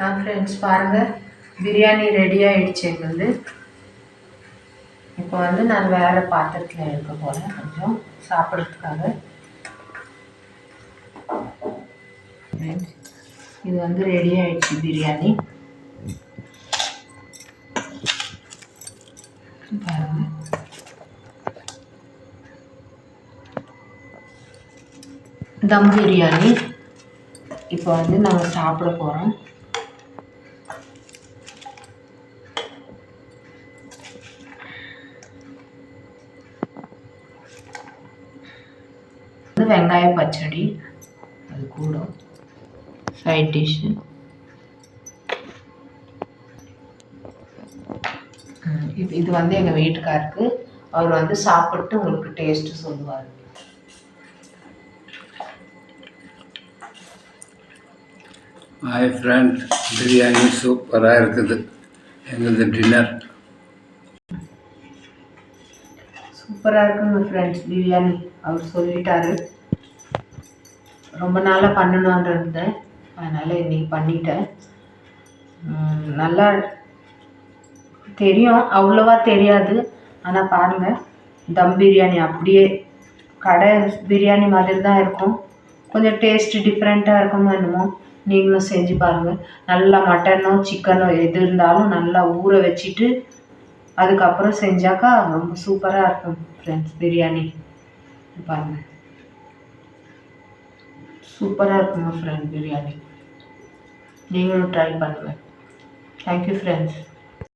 Friends பாருங்கள், biryani ready ஆகிடுச்சு எங்களுக்கு. இப்போ நான் வேறு பாத்திரத்தில் எடுக்க போகிறேன் கொஞ்சம் சாப்பிட்றதுக்காக. இது ரெடி ஆகிடுச்சு பிரியாணி. பாருங்கள், தம் பிரியாணி. இப்போ நாங்கள் சாப்பிட போகிறோம். வெங்காய பச்சடி, அது கூட சைட் டிஷ்ஷு. இது எங்கள் வீட்டுக்காருக்கு. அவர் சாப்பிட்டு உங்களுக்கு டேஸ்ட்டு சொல்லுவார். ஹாய் ஃப்ரெண்ட், பிரியாணி சூப்பராக இருக்குது. எங்களது டின்னர் சூப்பராக இருக்குங்க ஃப்ரெண்ட்ஸ். பிரியாணி அவர் சொல்லிட்டாரு. ரொம்ப நாளாக பண்ணணுன்னு இருந்தேன், அதனால் இன்றைக்கி பண்ணிட்டேன். நல்லா தெரியும், அவ்வளோவா தெரியாது. ஆனால் பாருங்கள், தம் பிரியாணி அப்படியே கடை பிரியாணி மாதிரி தான் இருக்கும். கொஞ்சம் டேஸ்ட்டு டிஃப்ரெண்ட்டாக இருக்குமோ என்னமோ. நீங்களும் செஞ்சு பாருங்கள். நல்லா மட்டனோ சிக்கனோ எது இருந்தாலும் நல்லா ஊற வச்சுட்டு அதுக்கப்புறம் செஞ்சாக்கா ரொம்ப சூப்பராக இருக்கும் ஃப்ரெண்ட்ஸ். பிரியாணி பாருங்கள், சூப்பராக இருக்குங்க ஃப்ரெண்ட் பிரியாணி. நீங்களும் ட்ரை பண்ணுங்கள். Thank you friends.